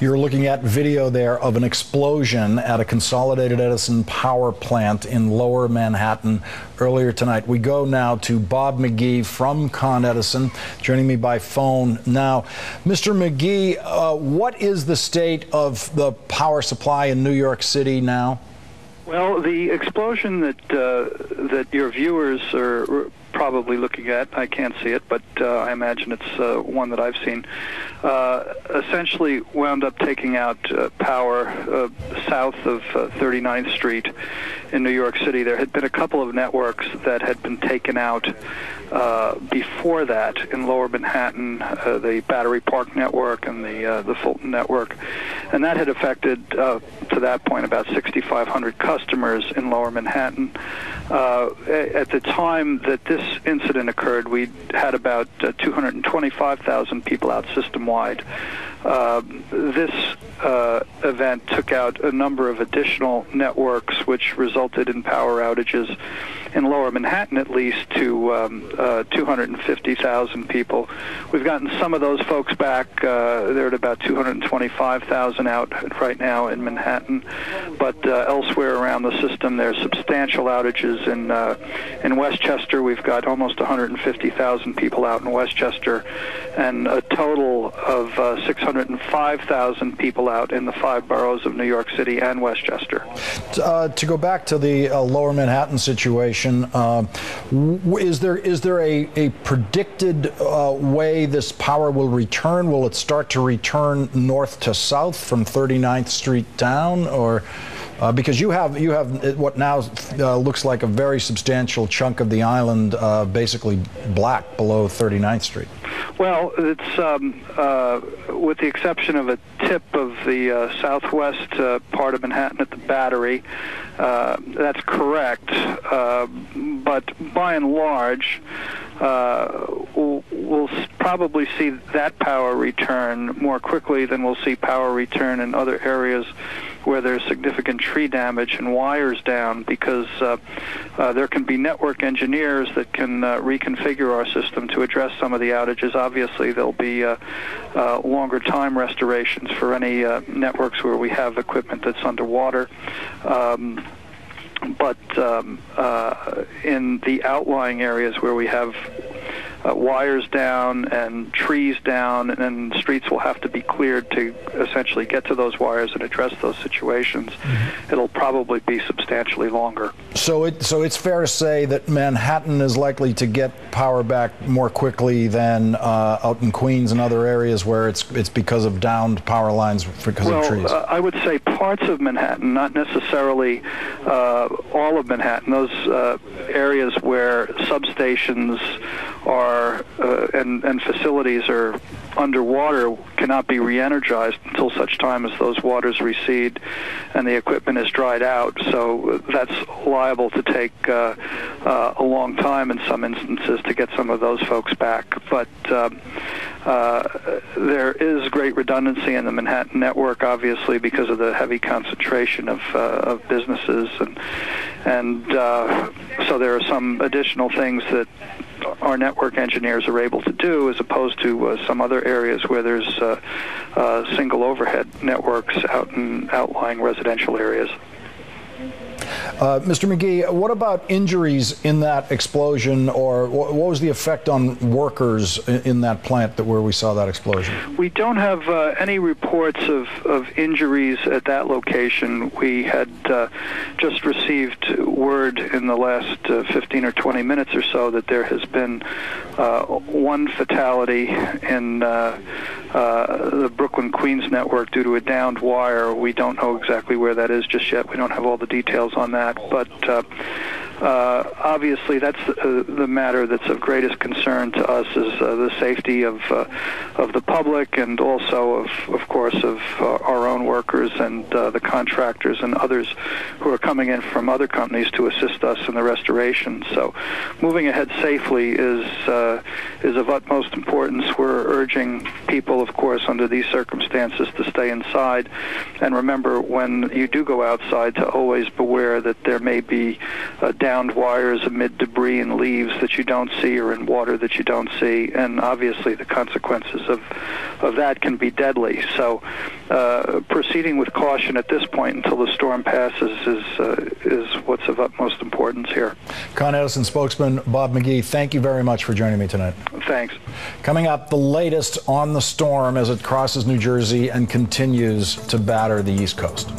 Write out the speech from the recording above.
You're looking at video there of an explosion at a Consolidated Edison power plant in Lower Manhattan earlier tonight. We go now to Bob McGee from Con Edison, joining me by phone now. Mr. McGee, what is the state of the power supply in New York City now? Well, the explosion that your viewers are probably looking at, I can't see it, but I imagine it's one that I've seen, essentially wound up taking out power south of 39th Street in New York City. There had been a couple of networks that had been taken out before that in Lower Manhattan, the Battery Park network and the Fulton network, and that had affected, to that point, about 6,500 customers in Lower Manhattan. At the time that this incident occurred, we had about 225,000 people out system-wide. This event took out a number of additional networks, which resulted in power outages in Lower Manhattan, at least, to 250,000 people. We've gotten some of those folks back. They're at about 225,000 out right now in Manhattan, but elsewhere around the system, there's substantial outages in Westchester. We've got almost 150,000 people out in Westchester, and a total of 605,000 people out in the 5 boroughs of New York City and Westchester. To go back to the Lower Manhattan situation, is there a predicted way this power will return? Will it start to return north to south from 39th Street down, or because you have what now looks like a very substantial chunk of the island basically black below 39th Street? Well, it's with the exception of a tip of the southwest part of Manhattan at the Battery. That's correct, but by and large, we'll probably see that power return more quickly than we'll see power return in other areas where there's significant tree damage and wires down, because there can be network engineers that can reconfigure our system to address some of the outages. Obviously, there'll be longer time restorations for any networks where we have equipment that's underwater. But in the outlying areas where we have wires down and trees down, and streets will have to be cleared to essentially get to those wires and address those situations, it'll probably be substantially longer. So it's fair to say that Manhattan is likely to get power back more quickly than out in Queens and other areas where it's because of downed power lines because of trees? I would say parts of Manhattan, not necessarily all of Manhattan. Those areas where substations are and facilities are underwater cannot be re-energized until such time as those waters recede and the equipment is dried out. So that's liable to take a long time in some instances to get some of those folks back. But there is great redundancy in the Manhattan network, obviously, because of the heavy concentration of businesses, and so there are some additional things that our network engineers are able to do, as opposed to some other areas where there's single overhead networks out in outlying residential areas. Mr. McGee, what about injuries in that explosion, or what was the effect on workers in that plant where we saw that explosion? We don't have any reports of injuries at that location. We had just received word in the last 15 or 20 minutes or so that there has been one fatality in the Brooklyn-Queens network due to a downed wire. We don't know exactly where that is just yet. We don't have all the details on that, but obviously that's the matter that's of greatest concern to us, is the safety of the public, and also of course of our own workers and the contractors and others who are coming in from other companies to assist us in the restoration. So moving ahead safely is of utmost importance. We're urging people, of course, under these circumstances to stay inside, and remember, when you do go outside, to always beware that there may be damage downed wires amid debris and leaves that you don't see or in water that you don't see, and obviously the consequences of that can be deadly. So proceeding with caution at this point until the storm passes is what's of utmost importance here. Con Edison spokesman Bob McGee, thank you very much for joining me tonight. Thanks. Coming up, the latest on the storm as it crosses New Jersey and continues to batter the East Coast.